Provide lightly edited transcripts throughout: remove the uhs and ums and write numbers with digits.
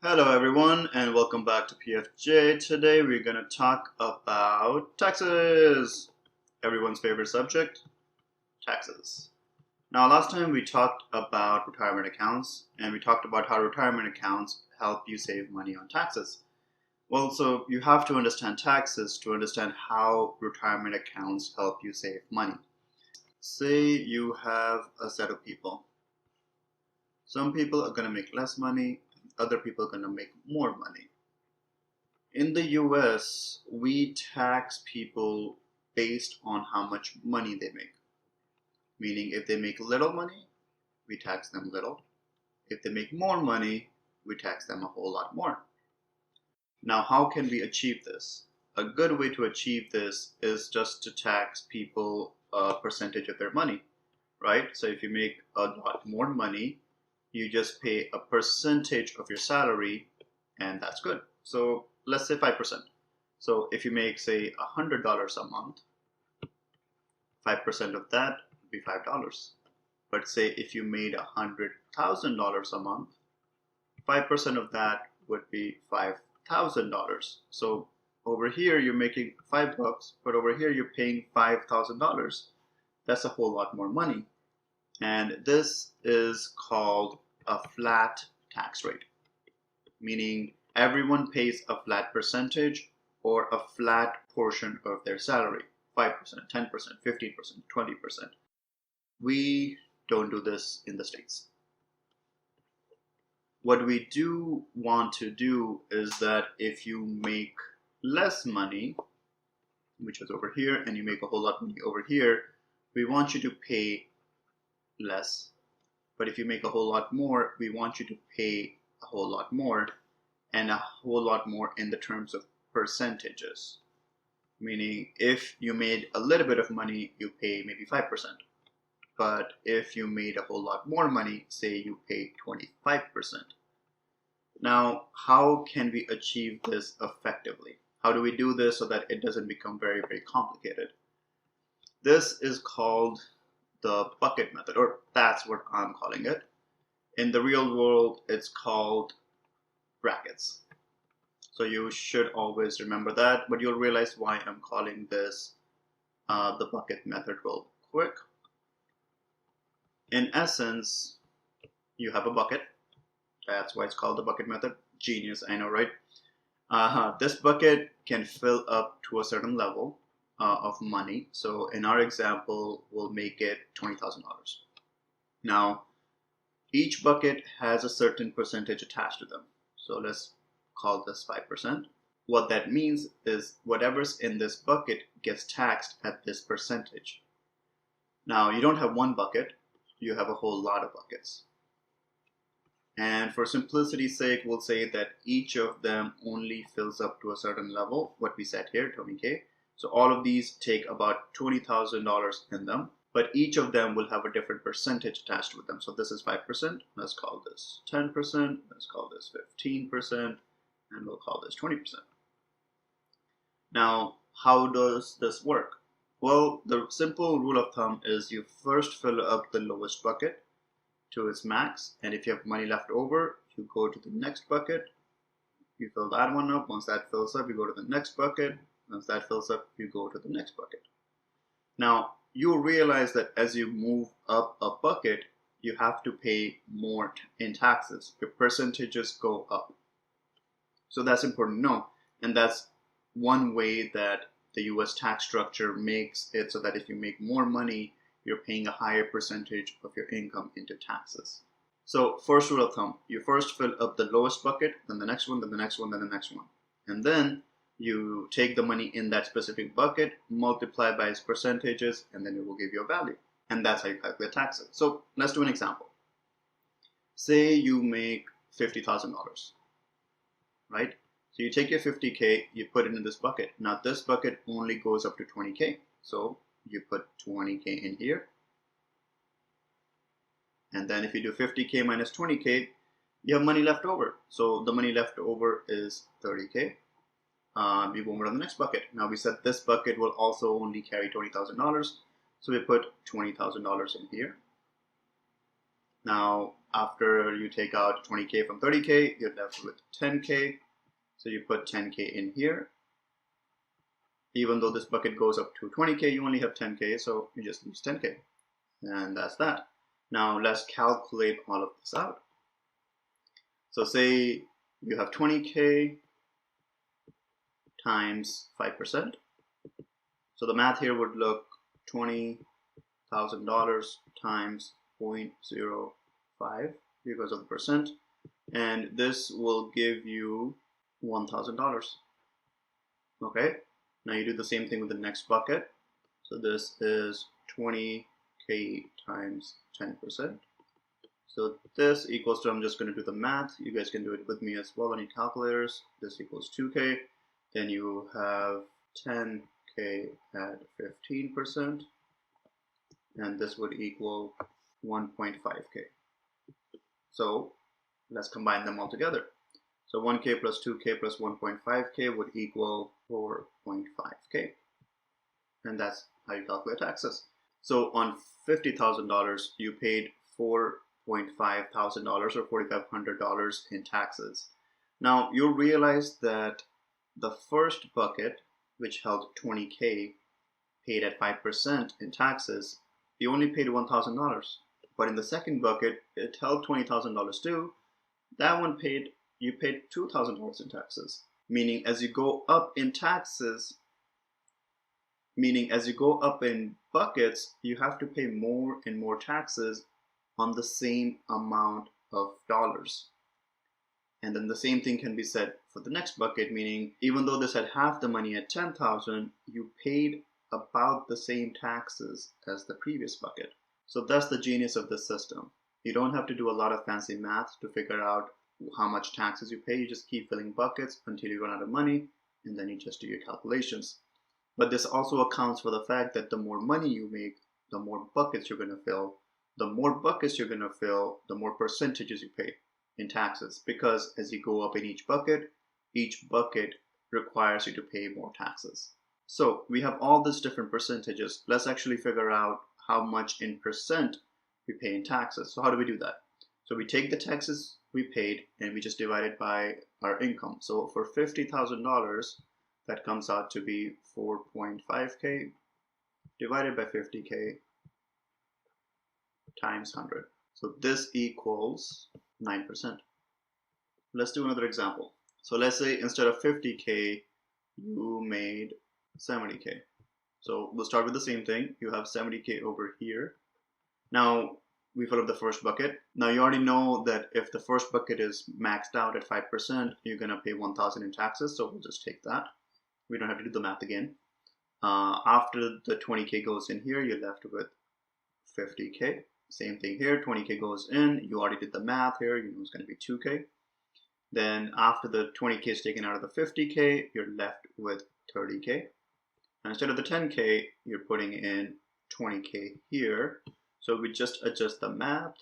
Hello everyone and welcome back to PFJ. Today we're going to talk about taxes. Everyone's favorite subject, taxes. Now last time we talked about retirement accounts and we talked about how retirement accounts help you save money on taxes. Well, so you have to understand taxes to understand how retirement accounts help you save money. Say you have a set of people. Some people are going to make less money, other people are going to make more money. In the US, we tax people based on how much money they make. Meaning, if they make little money, we tax them little. If they make more money, we tax them a whole lot more. Now, how can we achieve this? A good way to achieve this is just to tax people a percentage of their money, right? So if you make a lot more money, you just pay a percentage of your salary, and that's good. So let's say 5%. So if you make, say, $100 a month, 5% of that would be $5. But say if you made $100,000 a month, 5% of that would be $5,000. So over here you're making $5, but over here you're paying $5,000. That's a whole lot more money. And this is called a flat tax rate, meaning everyone pays a flat percentage or a flat portion of their salary, 5%, 10%, 15%, 20%. We don't do this in the States. What we do want to do is that if you make less money, which is over here, and you make a whole lot of money over here, we want you to pay less. But if you make a whole lot more, we want you to pay a whole lot more, and a whole lot more in the terms of percentages. Meaning, if you made a little bit of money, you pay maybe 5%. But if you made a whole lot more money, say you pay 25%. Now, how can we achieve this effectively? How do we do this so that it doesn't become very, very complicated? This is called the bucket method, or that's what I'm calling it. In the real world, it's called brackets. So you should always remember that, but you'll realize why I'm calling this the bucket method real quick. In essence, you have a bucket. That's why it's called the bucket method. Genius, I know, right? This bucket can fill up to a certain level of money. So in our example, we'll make it $20,000. Now, each bucket has a certain percentage attached to them. So let's call this 5%. What that means is whatever's in this bucket gets taxed at this percentage. Now, you don't have one bucket, you have a whole lot of buckets. And for simplicity's sake, we'll say that each of them only fills up to a certain level, what we said here, 20K. So all of these take about $20,000 in them, but each of them will have a different percentage attached with them. So this is 5%, let's call this 10%, let's call this 15%, and we'll call this 20%. Now, how does this work? Well, the simple rule of thumb is you first fill up the lowest bucket to its max, and if you have money left over, you go to the next bucket, you fill that one up. Once that fills up, you go to the next bucket. Once that fills up, you go to the next bucket. Now, you'll realize that as you move up a bucket, you have to pay more in taxes. Your percentages go up. So that's important to know. And that's one way that the US tax structure makes it so that if you make more money, you're paying a higher percentage of your income into taxes. So first rule of thumb, you first fill up the lowest bucket, then the next one, then the next one, then the next one. And then you take the money in that specific bucket, multiply by its percentages, and then it will give you a value. And that's how you calculate taxes. So let's do an example. Say you make $50,000, right? So you take your 50K, you put it in this bucket. Now this bucket only goes up to 20K. So you put 20K in here. And then if you do 50K minus 20K, you have money left over. So the money left over is 30K. We move on to the next bucket. Now we said this bucket will also only carry $20,000. So we put $20,000 in here. Now after you take out 20K from 30K, you're left with 10K. So you put 10K in here. Even though this bucket goes up to 20K, you only have 10K, so you just lose 10K. And that's that. Now let's calculate all of this out. So say you have 20K times 5%. So the math here would look $20,000 times 0.05 because of the percent. And this will give you $1,000. Okay, now you do the same thing with the next bucket. So this is 20K times 10%. So this equals to, I'm just going to do the math. You guys can do it with me as well on your calculators. This equals 2K. Then you have 10K at 15%. And this would equal 1.5K. So let's combine them all together. So 1K plus 2K plus 1.5K would equal 4.5K. And that's how you calculate taxes. So on $50,000, you paid $4.5 thousand or $4,500 in taxes. Now you'll realize that the first bucket, which held 20K, paid at 5% in taxes. You only paid $1,000. But in the second bucket, it held $20,000 too. That one you paid $2,000 in taxes. Meaning as you go up in taxes, as you go up in buckets, you have to pay more and more taxes on the same amount of dollars. And then the same thing can be said for the next bucket, meaning even though this had half the money at 10,000, you paid about the same taxes as the previous bucket. So that's the genius of this system. You don't have to do a lot of fancy math to figure out how much taxes you pay. You just keep filling buckets until you run out of money, and then you just do your calculations. But this also accounts for the fact that the more money you make, the more buckets you're going to fill. The more buckets you're going to fill, the more percentages you pay in taxes. Because as you go up in each bucket requires you to pay more taxes. So we have all these different percentages. Let's actually figure out how much in percent we pay in taxes. So how do we do that? So we take the taxes we paid and we just divide it by our income. So for $50,000, that comes out to be 4.5K divided by 50K times 100. So this equals 9%. Let's do another example. So let's say instead of 50K, you made 70K. So we'll start with the same thing. You have 70K over here. Now we fill up the first bucket. Now you already know that if the first bucket is maxed out at 5%, you're gonna pay 1,000 in taxes. So we'll just take that. We don't have to do the math again. After the 20K goes in here, you're left with 50K. Same thing here, 20K goes in. You already did the math here. You know it's gonna be 2K. Then after the 20K is taken out of the 50K, you're left with 30K. And instead of the 10K, you're putting in 20K here. So we just adjust the math.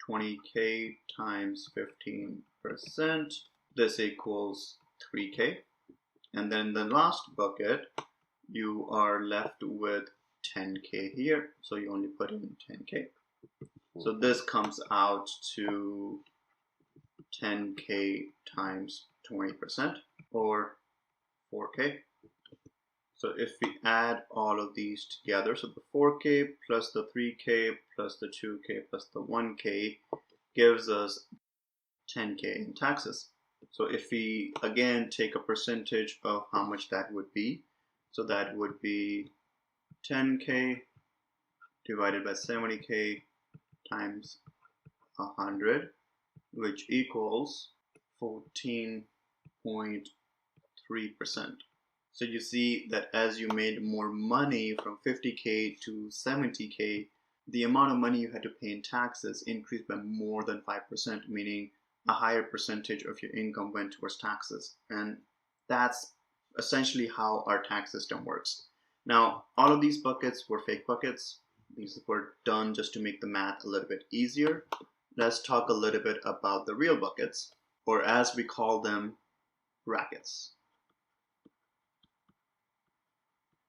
20K times 15%. This equals 3K. And then the last bucket, you are left with 10K here. So you only put in 10K. So this comes out to 10K times 20% or 4K. So if we add all of these together, so the 4K plus the 3K plus the 2K plus the 1K gives us 10K in taxes. So if we again take a percentage of how much that would be, so that would be 10K divided by 70K times 100, which equals 14.3%. So you see that as you made more money from 50K to 70K, the amount of money you had to pay in taxes increased by more than 5%, meaning a higher percentage of your income went towards taxes. And that's essentially how our tax system works. Now, all of these buckets were fake buckets. These were done just to make the math a little bit easier. Let's talk a little bit about the real buckets, or as we call them, brackets.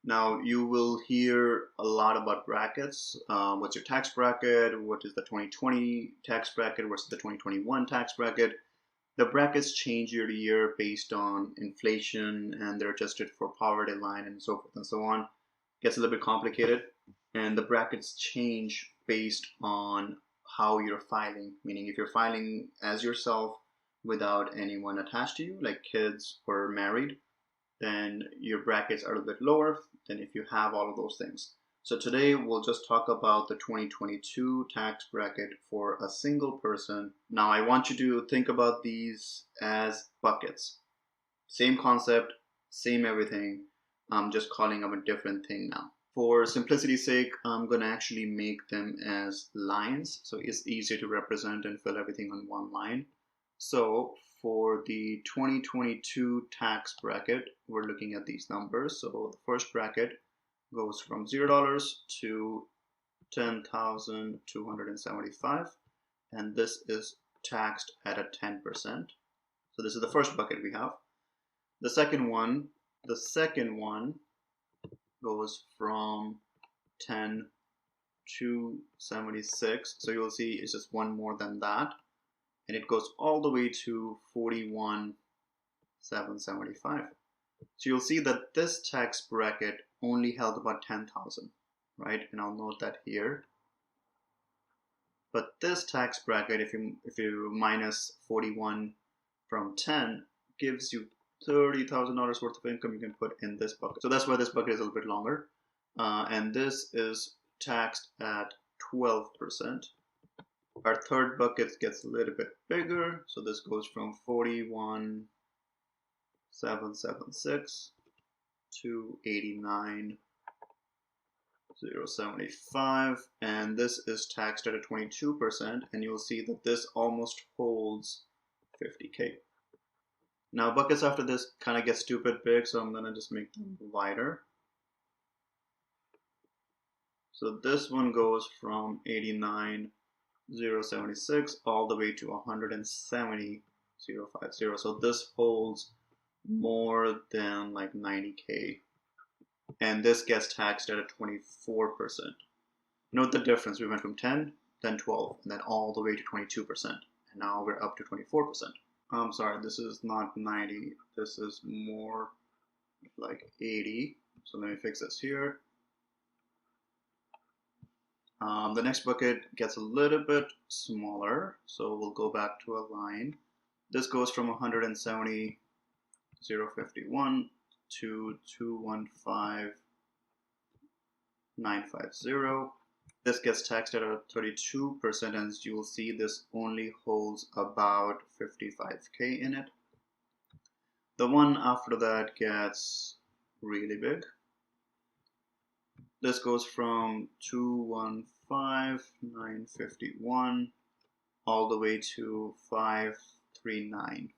Now you will hear a lot about brackets. What's your tax bracket? What is the 2020 tax bracket? What's the 2021 tax bracket? The brackets change year to year based on inflation, and they're adjusted for poverty line and so forth and so on. Gets a little bit complicated, and the brackets change based on how you're filing. Meaning, if you're filing as yourself without anyone attached to you, like kids or married, then your brackets are a little bit lower than if you have all of those things. So today we'll just talk about the 2022 tax bracket for a single person. Now I want you to think about these as buckets. Same concept, same everything. I'm just calling them a different thing now. For simplicity's sake, I'm going to actually make them as lines, so it's easier to represent and fill everything on one line. So for the 2022 tax bracket, we're looking at these numbers. So the first bracket goes from $0 to $10,275, and this is taxed at a 10%. So this is the first bucket we have. The second one goes from 10 to 76. So you'll see it's just one more than that, and it goes all the way to 41,775. So you'll see that this tax bracket only held about 10,000, right? And I'll note that here. But this tax bracket, if you minus 41 from 10, gives you $30,000 worth of income you can put in this bucket. So that's why this bucket is a little bit longer. And this is taxed at 12%. Our third bucket gets a little bit bigger. So this goes from 41,776 to 89,075. And this is taxed at a 22%. And you'll see that this almost holds 50K. Now buckets after this kind of get stupid big, so I'm gonna just make them wider. So this one goes from 89,076 all the way to 170,050. So this holds more than like 90K, and this gets taxed at a 24%. Note the difference. We went from 10, then 12, and then all the way to 22%, and now we're up to 24%. I'm sorry, this is not 90, this is more like 80. So let me fix this here. The next bucket gets a little bit smaller, so we'll go back to a line. This goes from 170,051 to 215,950. This gets taxed at a 32%, and as you will see, this only holds about 55K in it. The one after that gets really big. This goes from 215,951 all the way to 539.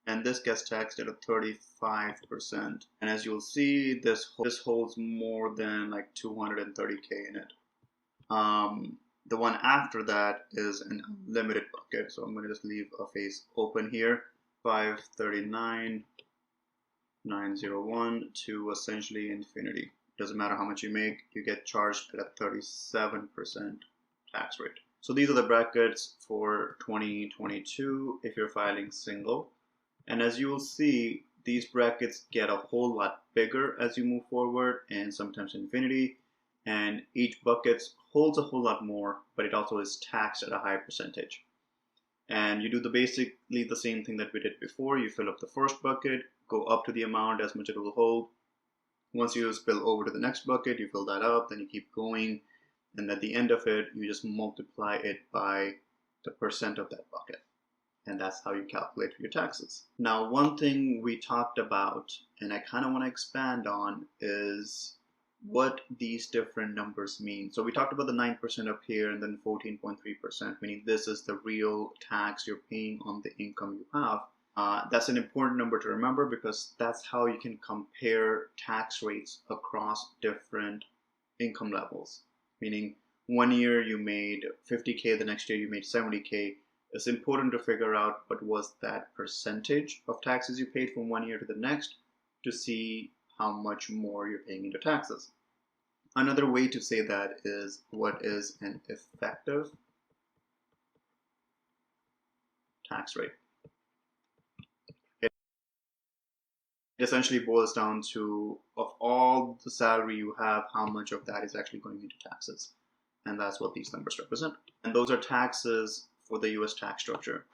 And this gets taxed at a 35%. And as you'll see, this holds more than like 230K in it. The one after that is an unlimited bucket. So I'm going to just leave a face open here. 539,901 to essentially infinity. Doesn't matter how much you make, you get charged at a 37% tax rate. So these are the brackets for 2022 if you're filing single. And as you will see, these brackets get a whole lot bigger as you move forward, and sometimes infinity. And each bucket holds a whole lot more, but it also is taxed at a higher percentage. And you do basically the same thing that we did before. You fill up the first bucket, go up to the amount as much it will hold. Once you spill over to the next bucket, you fill that up, then you keep going. And at the end of it, you just multiply it by the percent of that bucket. And that's how you calculate your taxes. Now, one thing we talked about, and I kind of want to expand on, is what these different numbers mean. So we talked about the 9% up here and then 14.3%, meaning this is the real tax you're paying on the income you have. That's an important number to remember because that's how you can compare tax rates across different income levels. Meaning one year you made 50K, the next year you made 70K. It's important to figure out what was that percentage of taxes you paid from one year to the next to see how much more you're paying into taxes. Another way to say that is what is an effective tax rate. It essentially boils down to, of all the salary you have, how much of that is actually going into taxes. And that's what these numbers represent. And those are taxes for the US tax structure.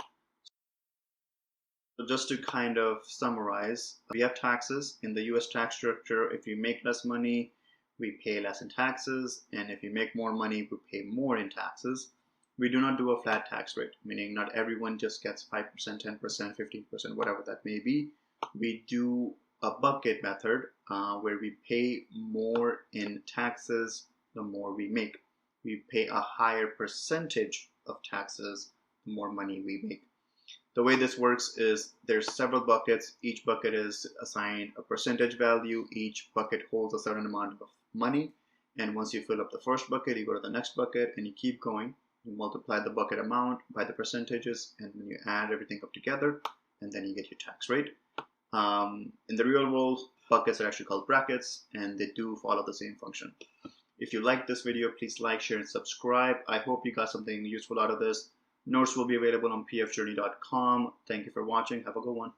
So just to kind of summarize, we have taxes in the US tax structure. If you make less money, we pay less in taxes. And if you make more money, we pay more in taxes. We do not do a flat tax rate, meaning not everyone just gets 5%, 10%, 15%, whatever that may be. We do a bucket method where we pay more in taxes the more we make. We pay a higher percentage of taxes the more money we make. The way this works is there's several buckets. Each bucket is assigned a percentage value. Each bucket holds a certain amount of money. And once you fill up the first bucket, you go to the next bucket and you keep going. You multiply the bucket amount by the percentages, and then you add everything up together, and then you get your tax rate. In the real world, buckets are actually called brackets, and they do follow the same function. If you like this video, please like, share, and subscribe. I hope you got something useful out of this. Notes will be available on pfjourney.com. Thank you for watching. Have a good one.